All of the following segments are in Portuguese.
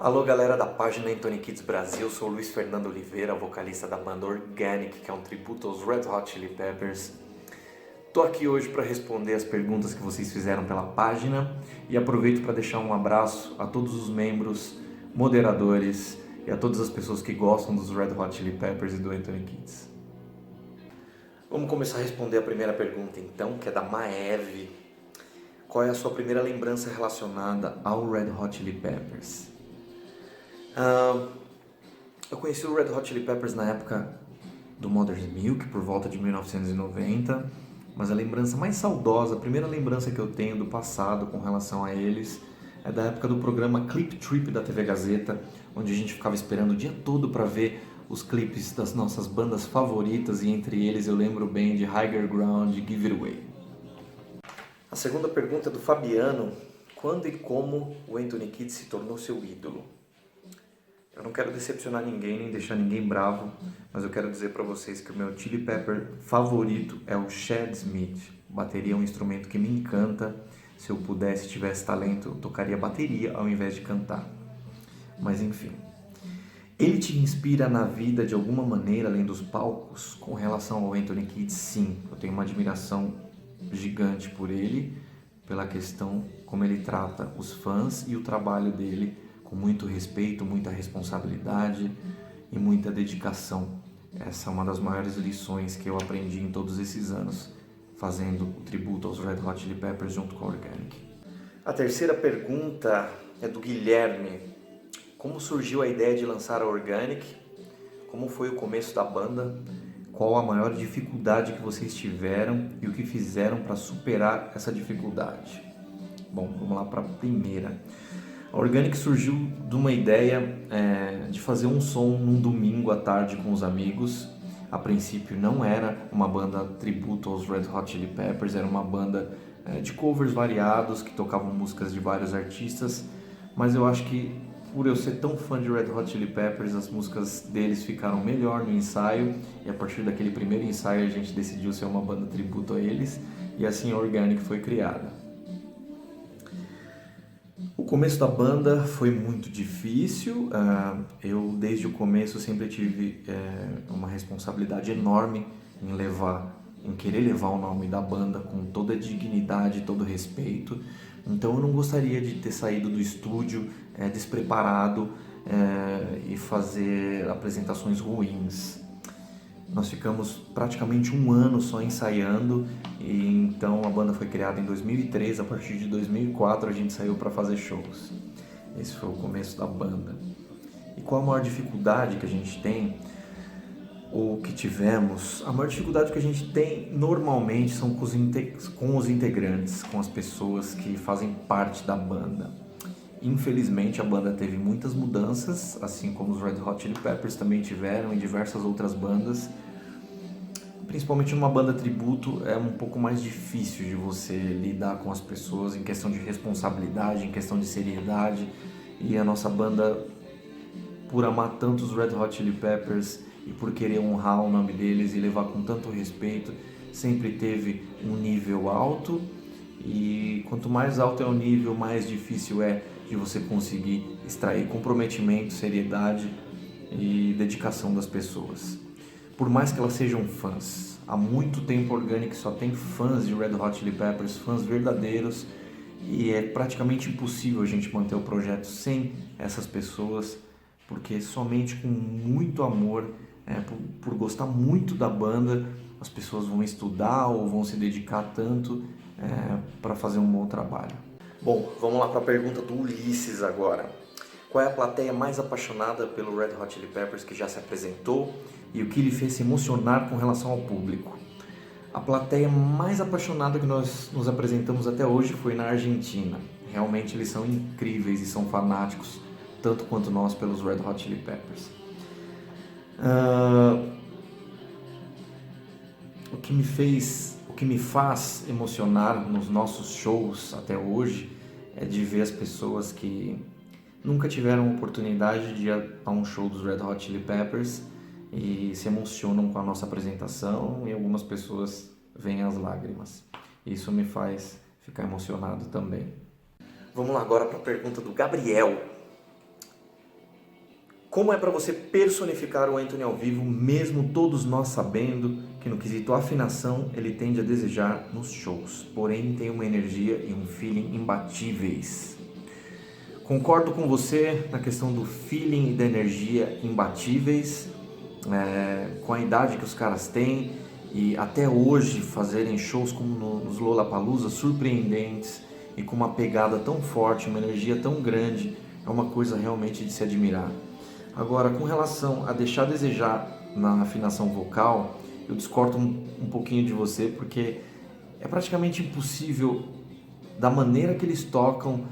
Alô galera da página Anthony Kids Brasil, sou o Luiz Fernando Oliveira, vocalista da banda Organic, que é um tributo aos Red Hot Chili Peppers. Tô aqui hoje para responder as perguntas que vocês fizeram pela página e aproveito para deixar um abraço a todos os membros, moderadores e a todas as pessoas que gostam dos Red Hot Chili Peppers e do Anthony Kids. Vamos começar a responder a primeira pergunta então, que é da Maeve. Qual é a sua primeira lembrança relacionada ao Red Hot Chili Peppers? Eu conheci o Red Hot Chili Peppers na época do Mother's Milk, por volta de 1990, mas a lembrança mais saudosa, a primeira lembrança que eu tenho do passado com relação a eles, é da época do programa Clip Trip da TV Gazeta, onde a gente ficava esperando o dia todo para ver os clipes das nossas bandas favoritas, e entre eles eu lembro bem de Higher Ground e Give It Away. A segunda pergunta é do Fabiano: quando e como o Anthony Kidd se tornou seu ídolo? Eu não quero decepcionar ninguém, nem deixar ninguém bravo, mas eu quero dizer para vocês que o meu Chili Pepper favorito é o Chad Smith. Bateria é um instrumento que me encanta. Se eu pudesse, tivesse talento, eu tocaria bateria ao invés de cantar. Mas enfim. Ele te inspira na vida de alguma maneira, além dos palcos? Com relação ao Anthony Kidd, sim. Eu tenho uma admiração gigante por ele, pela questão como ele trata os fãs e o trabalho dele com muito respeito, muita responsabilidade e muita dedicação. Essa é uma das maiores lições que eu aprendi em todos esses anos fazendo o tributo aos Red Hot Chili Peppers junto com a Organic. A terceira pergunta é do Guilherme. Como surgiu a ideia de lançar a Organic? Como foi o começo da banda? Qual a maior dificuldade que vocês tiveram e o que fizeram para superar essa dificuldade? Bom, vamos lá para a primeira. A Organic surgiu de uma ideia de fazer um som num domingo à tarde com os amigos. A princípio não era uma banda tributo aos Red Hot Chili Peppers, era uma banda de covers variados que tocavam músicas de vários artistas, mas eu acho que por eu ser tão fã de Red Hot Chili Peppers, as músicas deles ficaram melhor no ensaio, e a partir daquele primeiro ensaio a gente decidiu ser uma banda tributo a eles, e assim a Organic foi criada. O começo da banda foi muito difícil. Eu desde o começo sempre tive uma responsabilidade enorme em querer levar o nome da banda com toda a dignidade, todo o respeito. Então eu não gostaria de ter saído do estúdio despreparado e fazer apresentações ruins. Nós ficamos praticamente um ano só ensaiando, e então a banda foi criada em 2003, a partir de 2004 a gente saiu para fazer shows. Esse foi o começo da banda. E qual a maior dificuldade que a gente tem, ou que tivemos? A maior dificuldade que a gente tem normalmente são com os integrantes, com as pessoas que fazem parte da banda. Infelizmente a banda teve muitas mudanças, assim como os Red Hot Chili Peppers também tiveram, e diversas outras bandas. Principalmente numa banda tributo é um pouco mais difícil de você lidar com as pessoas em questão de responsabilidade, em questão de seriedade. E a nossa banda, por amar tanto os Red Hot Chili Peppers e por querer honrar o nome deles e levar com tanto respeito, sempre teve um nível alto. E quanto mais alto é o nível, mais difícil é de você conseguir extrair comprometimento, seriedade e dedicação das pessoas. Por mais que elas sejam fãs, há muito tempo a Organic só tem fãs de Red Hot Chili Peppers, fãs verdadeiros, e é praticamente impossível a gente manter o projeto sem essas pessoas, porque somente com muito amor, por gostar muito da banda, as pessoas vão estudar ou vão se dedicar tanto para fazer um bom trabalho. Bom, vamos lá para a pergunta do Ulisses agora. Qual é a plateia mais apaixonada pelo Red Hot Chili Peppers que já se apresentou e o que lhe fez se emocionar com relação ao público? A plateia mais apaixonada que nós nos apresentamos até hoje foi na Argentina. Realmente eles são incríveis e são fanáticos, tanto quanto nós, pelos Red Hot Chili Peppers. O que me faz emocionar nos nossos shows até hoje é de ver as pessoas que nunca tiveram oportunidade de ir a um show dos Red Hot Chili Peppers e se emocionam com a nossa apresentação, e algumas pessoas veem as lágrimas. Isso me faz ficar emocionado também. Vamos lá agora para a pergunta do Gabriel. Como é para você personificar o Anthony ao vivo, mesmo todos nós sabendo que no quesito afinação ele tende a desejar nos shows, porém tem uma energia e um feeling imbatíveis. Concordo com você na questão do feeling e da energia imbatíveis, com a idade que os caras têm e até hoje fazerem shows como nos Lollapalooza surpreendentes e com uma pegada tão forte, uma energia tão grande, é uma coisa realmente de se admirar. Agora, com relação a deixar a desejar na afinação vocal, eu discordo um pouquinho de você, porque é praticamente impossível, da maneira que eles tocam,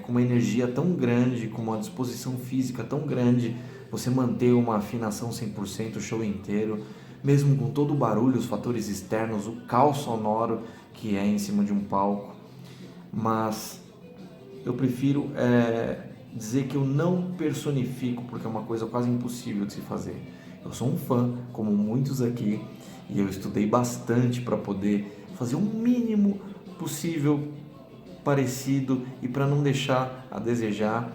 com uma energia tão grande, com uma disposição física tão grande, você manter uma afinação 100% o show inteiro, mesmo com todo o barulho, os fatores externos, o caos sonoro que é em cima de um palco. Mas eu prefiro dizer que eu não personifico, porque é uma coisa quase impossível de se fazer. Eu sou um fã, como muitos aqui, e eu estudei bastante para poder fazer o mínimo possível parecido e para não deixar a desejar,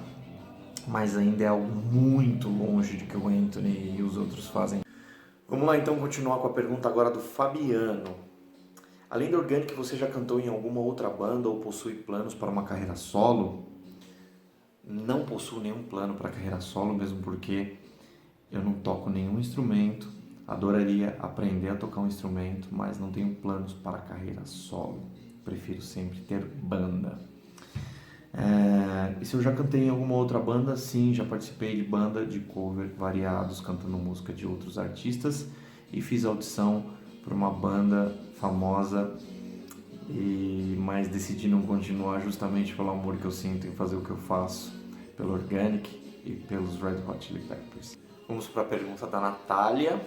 mas ainda é algo muito longe de que o Anthony e os outros fazem. Vamos lá então continuar com a pergunta agora do Fabiano. Além da Organic, você já cantou em alguma outra banda ou possui planos para uma carreira solo? Não possuo nenhum plano para carreira solo, mesmo porque eu não toco nenhum instrumento. Adoraria aprender a tocar um instrumento, mas não tenho planos para carreira solo. Prefiro sempre ter banda. E se eu já cantei em alguma outra banda? Sim, já participei de banda de cover variados, cantando música de outros artistas, e fiz audição para uma banda famosa, mas decidi não continuar justamente pelo amor que eu sinto em fazer o que eu faço, pelo Organic e pelos Red Hot Chili Peppers. Vamos para a pergunta da Natália.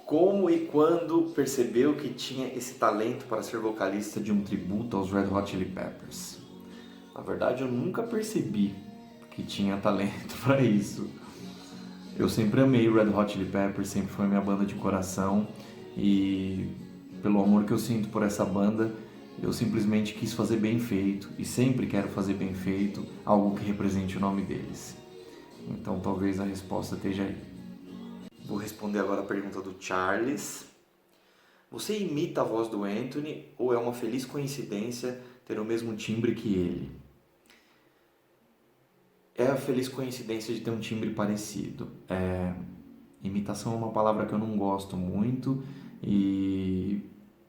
Como e quando percebeu que tinha esse talento para ser vocalista de um tributo aos Red Hot Chili Peppers? Na verdade, eu nunca percebi que tinha talento para isso. Eu sempre amei Red Hot Chili Peppers, sempre foi minha banda de coração, e pelo amor que eu sinto por essa banda, eu simplesmente quis fazer bem feito e sempre quero fazer bem feito algo que represente o nome deles. Então talvez a resposta esteja aí. Vou responder agora a pergunta do Charles. Você imita a voz do Anthony ou é uma feliz coincidência ter o mesmo timbre que ele? É a feliz coincidência de ter um timbre parecido. Imitação é uma palavra que eu não gosto muito e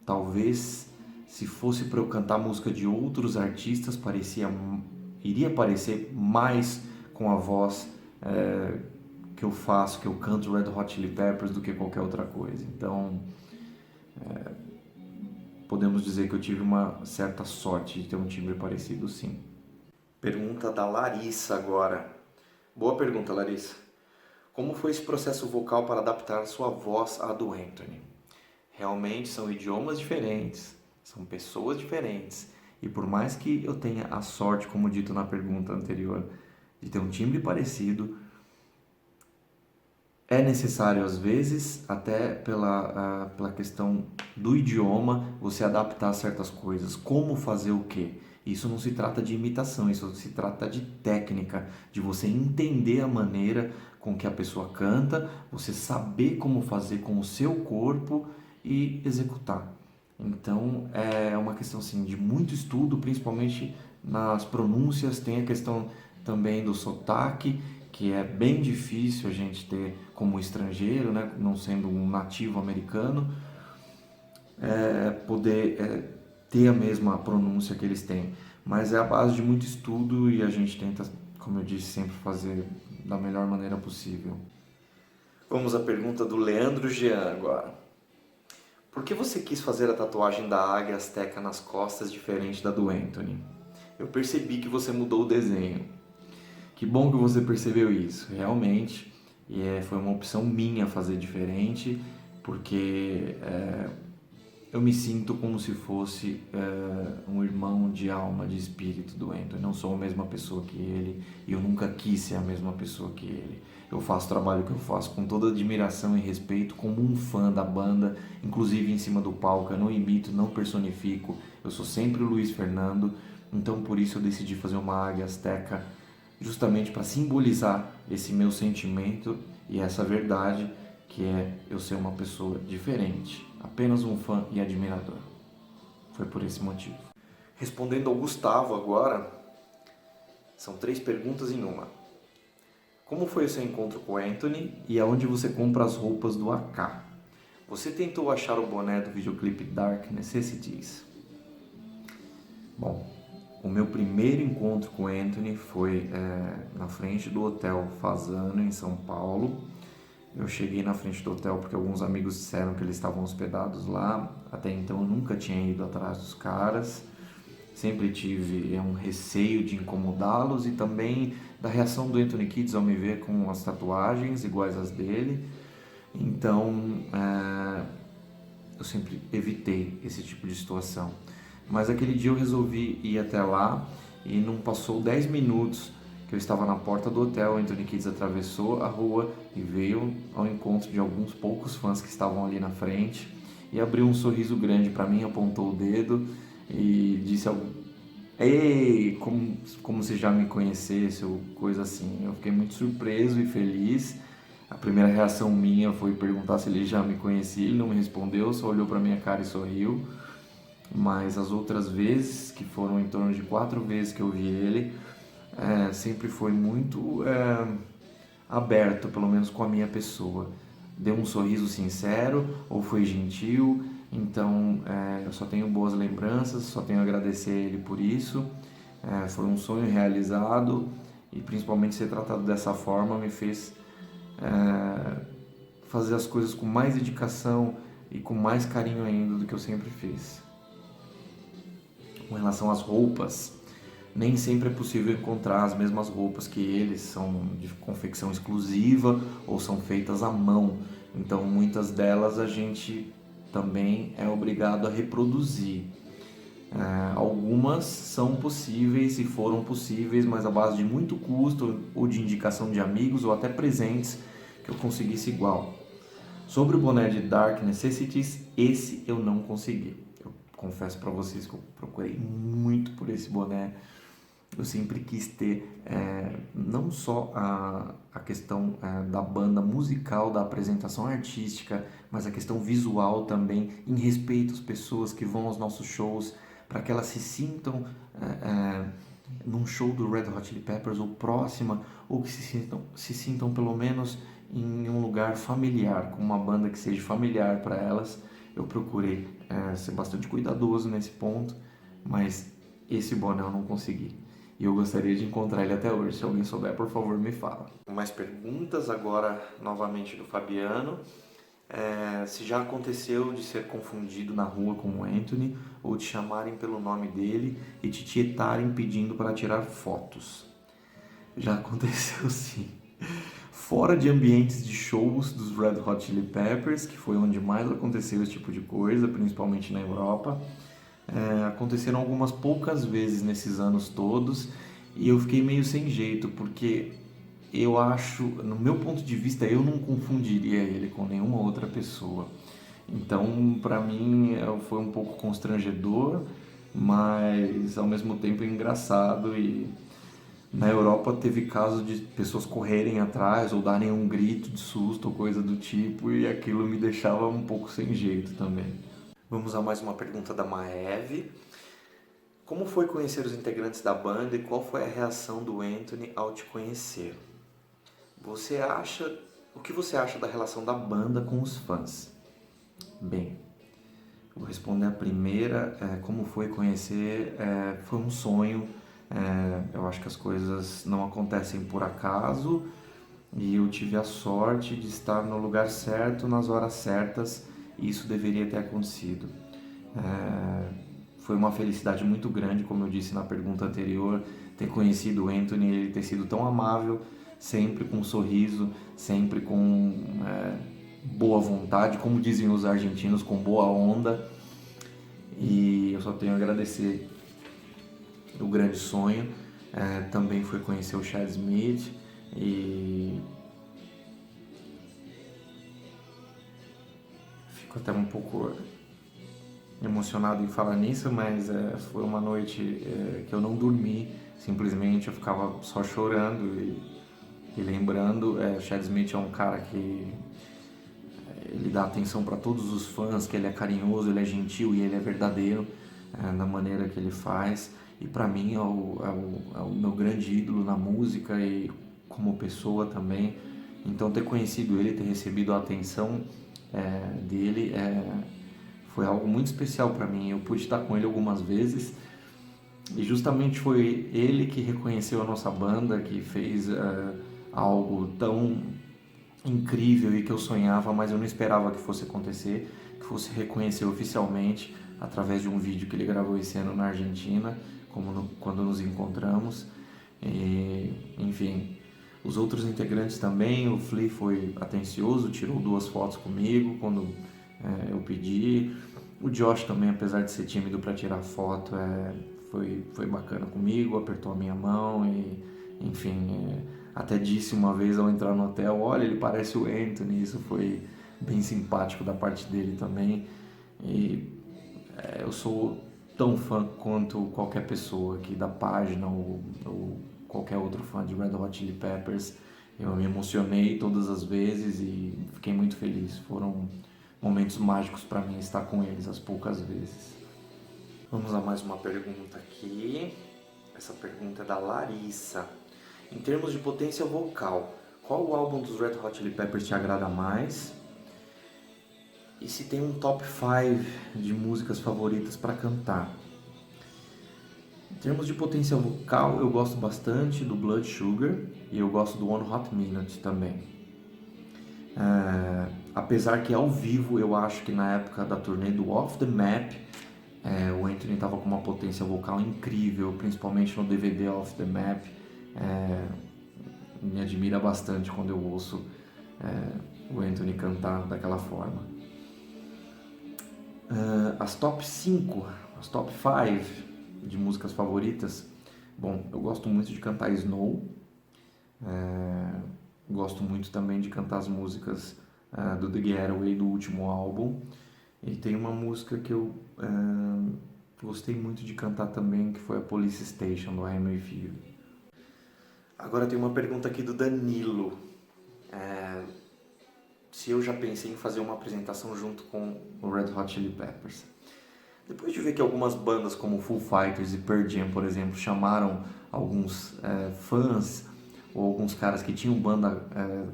talvez se fosse para eu cantar música de outros artistas iria parecer mais com a voz que eu faço, que eu canto Red Hot Chili Peppers do que qualquer outra coisa. Então podemos dizer que eu tive uma certa sorte de ter um timbre parecido, sim. Pergunta da Larissa agora. Boa pergunta, Larissa. Como foi esse processo vocal para adaptar sua voz à do Anthony? Realmente são idiomas diferentes, são pessoas diferentes. E por mais que eu tenha a sorte, como dito na pergunta anterior, de ter um timbre parecido, é necessário às vezes, até pela questão do idioma, você adaptar certas coisas. Como fazer o quê? Isso não se trata de imitação, isso se trata de técnica, de você entender a maneira com que a pessoa canta, você saber como fazer com o seu corpo e executar. Então é uma questão assim, de muito estudo, principalmente nas pronúncias. Tem a questão também do sotaque, que é bem difícil a gente ter como estrangeiro, né? Não sendo um nativo americano, poder ter a mesma pronúncia que eles têm. Mas é a base de muito estudo e a gente tenta, como eu disse, sempre fazer da melhor maneira possível. Vamos à pergunta do Leandro Jean agora. Por que você quis fazer a tatuagem da águia asteca nas costas diferente da do Anthony? Eu percebi que você mudou o desenho. Que bom que você percebeu isso, realmente. E foi uma opção minha fazer diferente, porque eu me sinto como se fosse um irmão de alma, de espírito do Anthony. Eu não sou a mesma pessoa que ele e eu nunca quis ser a mesma pessoa que ele. Eu faço o trabalho que eu faço com toda admiração e respeito, como um fã da banda, inclusive em cima do palco. Eu não imito, não personifico, eu sou sempre o Luiz Fernando. Então por isso eu decidi fazer uma águia asteca justamente para simbolizar esse meu sentimento e essa verdade que é eu ser uma pessoa diferente, apenas um fã e admirador. Foi por esse motivo. Respondendo ao Gustavo agora, são 3 perguntas em uma. Como foi o seu encontro com o Anthony e aonde você compra as roupas do AK? Você tentou achar o boné do videoclipe Dark Necessities? Bom, o meu primeiro encontro com o Anthony foi na frente do Hotel Fasano, em São Paulo. Eu cheguei na frente do hotel porque alguns amigos disseram que eles estavam hospedados lá. Até então eu nunca tinha ido atrás dos caras. Sempre tive um receio de incomodá-los e também da reação do Anthony Kiedis ao me ver com as tatuagens iguais às dele. Então eu sempre evitei esse tipo de situação. Mas aquele dia eu resolvi ir até lá e não passou 10 minutos que eu estava na porta do hotel. O Anthony Kiedis atravessou a rua e veio ao encontro de alguns poucos fãs que estavam ali na frente e abriu um sorriso grande para mim, apontou o dedo e disse algo: "Ei, como se já me conhecesse", ou coisa assim. Eu fiquei muito surpreso e feliz. A primeira reação minha foi perguntar se ele já me conhecia. Ele não me respondeu, só olhou para minha cara e sorriu. Mas as outras vezes, que foram em torno de 4 vezes que eu vi ele, sempre foi muito aberto, pelo menos com a minha pessoa. Deu um sorriso sincero ou foi gentil. Então eu só tenho boas lembranças, só tenho a agradecer a ele por isso. Foi um sonho realizado e principalmente ser tratado dessa forma me fez fazer as coisas com mais dedicação e com mais carinho ainda do que eu sempre fiz. Com relação às roupas, nem sempre é possível encontrar as mesmas roupas que eles, são de confecção exclusiva ou são feitas à mão. Então muitas delas a gente também é obrigado a reproduzir. Algumas são possíveis e foram possíveis, mas à base de muito custo ou de indicação de amigos ou até presentes que eu conseguisse igual. Sobre o boné de Dark Necessities, esse eu não consegui. Eu confesso para vocês que eu procurei muito por esse boné. Eu sempre quis ter não só a questão da banda musical, da apresentação artística, mas a questão visual também, em respeito às pessoas que vão aos nossos shows, para que elas se sintam num show do Red Hot Chili Peppers ou próxima, ou que se sintam pelo menos em um lugar familiar, com uma banda que seja familiar para elas. Eu procurei ser bastante cuidadoso nesse ponto, mas esse boné eu não consegui. E eu gostaria de encontrar ele até hoje. Se alguém souber, por favor, me fala. Mais perguntas agora, novamente do Fabiano. Se já aconteceu de ser confundido na rua com o Anthony ou de chamarem pelo nome dele e te tietarem pedindo para tirar fotos. Já aconteceu sim. Fora de ambientes de shows dos Red Hot Chili Peppers, que foi onde mais aconteceu esse tipo de coisa, principalmente na Europa. Aconteceram algumas poucas vezes nesses anos todos e eu fiquei meio sem jeito, porque eu acho, no meu ponto de vista, eu não confundiria ele com nenhuma outra pessoa. Então, para mim, foi um pouco constrangedor, mas ao mesmo tempo engraçado. E na Europa teve casos de pessoas correrem atrás ou darem um grito de susto ou coisa do tipo, e aquilo me deixava um pouco sem jeito também. Vamos a mais uma pergunta da Maeve. Como foi conhecer os integrantes da banda e qual foi a reação do Anthony ao te conhecer? O que você acha da relação da banda com os fãs? Bem, vou responder a primeira. Como foi conhecer? Foi um sonho. Eu acho que as coisas não acontecem por acaso e eu tive a sorte de estar no lugar certo, nas horas certas, e isso deveria ter acontecido. Foi uma felicidade muito grande, como eu disse na pergunta anterior, ter conhecido o Anthony, ele ter sido tão amável, sempre com um sorriso, sempre com boa vontade, como dizem os argentinos, com boa onda. E eu só tenho a agradecer o grande sonho. Também foi conhecer o Chad Smith e fico até um pouco emocionado em falar nisso, mas foi uma noite que eu não dormi simplesmente eu ficava só chorando e lembrando. O Chad Smith é um cara que ele dá atenção para todos os fãs, que ele é carinhoso, ele é gentil e ele é verdadeiro na maneira que ele faz. E para mim é o meu grande ídolo na música e como pessoa também. Então ter conhecido ele, ter recebido a atenção dele foi algo muito especial para mim. Eu pude estar com ele algumas vezes e justamente foi ele que reconheceu a nossa banda, que fez algo tão incrível e que eu sonhava, mas eu não esperava que fosse acontecer, que fosse reconhecer oficialmente através de um vídeo que ele gravou esse ano na Argentina, quando nos encontramos. E, enfim, os outros integrantes também. O Flea foi atencioso, tirou 2 fotos comigo quando eu pedi. O Josh também, apesar de ser tímido para tirar foto, foi bacana comigo, apertou a minha mão e, enfim, até disse uma vez ao entrar no hotel: olha, ele parece o Anthony. Isso foi bem simpático da parte dele também. E eu sou tão fã quanto qualquer pessoa aqui da página ou qualquer outro fã de Red Hot Chili Peppers. Eu me emocionei todas as vezes e fiquei muito feliz. Foram momentos mágicos para mim estar com eles as poucas vezes. Vamos a mais uma pergunta aqui. Essa pergunta é da Larissa. Em termos de potência vocal, qual o álbum dos Red Hot Chili Peppers te agrada mais? E se tem um top 5 de músicas favoritas para cantar? Em termos de potência vocal, eu gosto bastante do Blood Sugar e eu gosto do One Hot Minute também. Apesar que ao vivo eu acho que na época da turnê do Off the Map, o Anthony estava com uma potência vocal incrível, principalmente no DVD Off the Map. Me admira bastante quando eu ouço o Anthony cantar daquela forma. As top 5, as top 5 de músicas favoritas. Bom, eu gosto muito de cantar Snow. Gosto muito também de cantar as músicas do The Getaway, do último álbum. E tem uma música que eu gostei muito de cantar também, que foi a Police Station, do I Am With You. Agora tem uma pergunta aqui do Danilo. Se eu já pensei em fazer uma apresentação junto com o Red Hot Chili Peppers. Depois de ver que algumas bandas como Foo Fighters e Pearl Jam, por exemplo, chamaram alguns fãs ou alguns caras que tinham banda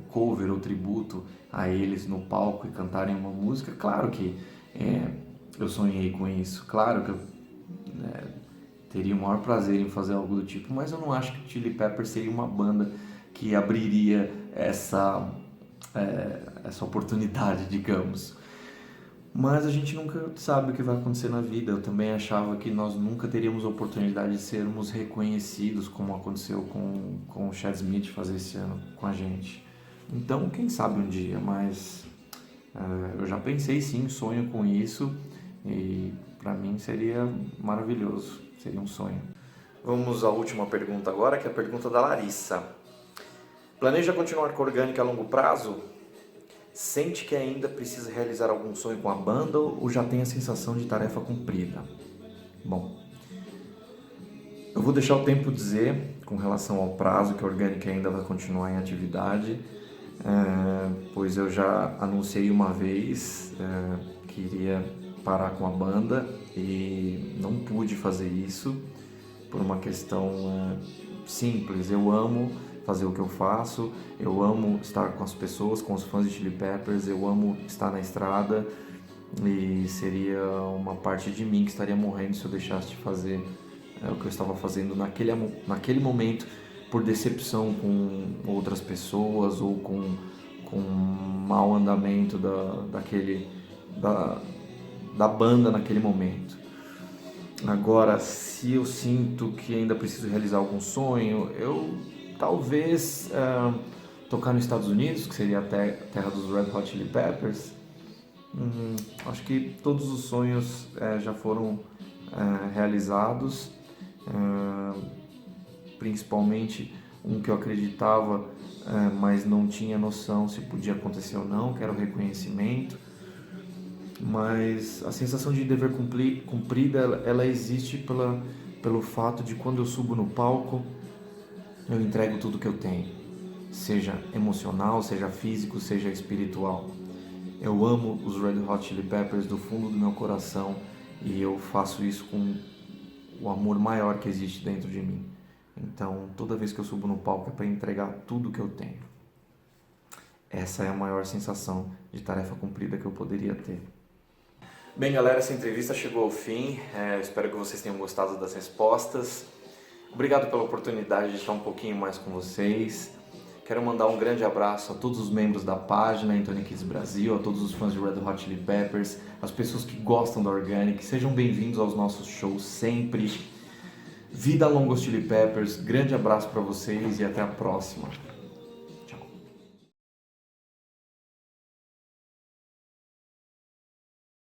cover ou tributo a eles no palco e cantarem uma música, claro que eu sonhei com isso, claro que eu teria o maior prazer em fazer algo do tipo, mas eu não acho que Chili Peppers seria uma banda que abriria essa oportunidade, digamos. Mas a gente nunca sabe o que vai acontecer na vida. Eu também achava que nós nunca teríamos a oportunidade de sermos reconhecidos, como aconteceu com o Chad Smith fazer esse ano com a gente. Então, quem sabe um dia, mas eu já pensei sim, sonho com isso e para mim seria maravilhoso, seria um sonho. Vamos à última pergunta agora, que é a pergunta da Larissa. Planeja continuar com a Orgânica a longo prazo? Sente que ainda precisa realizar algum sonho com a banda ou já tem a sensação de tarefa cumprida? Bom, eu vou deixar o tempo dizer com relação ao prazo que a Orgânica ainda vai continuar em atividade, pois eu já anunciei uma vez que iria parar com a banda e não pude fazer isso por uma questão simples. Eu amo fazer o que eu faço, eu amo estar com as pessoas, com os fãs de Chili Peppers, eu amo estar na estrada e seria uma parte de mim que estaria morrendo se eu deixasse de fazer o que eu estava fazendo naquele momento por decepção com outras pessoas ou com mau andamento da banda naquele momento. Agora, se eu sinto que ainda preciso realizar algum sonho, eu talvez tocar nos Estados Unidos, que seria a terra dos Red Hot Chili Peppers. Acho que todos os sonhos já foram realizados, principalmente um que eu acreditava, mas não tinha noção se podia acontecer ou não, que era o reconhecimento. Mas a sensação de dever cumprida, ela existe pelo fato de quando eu subo no palco, eu entrego tudo que eu tenho, seja emocional, seja físico, seja espiritual. Eu amo os Red Hot Chili Peppers do fundo do meu coração e eu faço isso com o amor maior que existe dentro de mim. Então, toda vez que eu subo no palco é para entregar tudo que eu tenho. Essa é a maior sensação de tarefa cumprida que eu poderia ter. Bem, galera, essa entrevista chegou ao fim. Espero que vocês tenham gostado das respostas. Obrigado pela oportunidade de estar um pouquinho mais com vocês. Quero mandar um grande abraço a todos os membros da página Anthony Kids Brasil, a todos os fãs de Red Hot Chili Peppers, as pessoas que gostam da Organic. Sejam bem-vindos aos nossos shows sempre. Vida longa aos Chili Peppers. Grande abraço para vocês e até a próxima.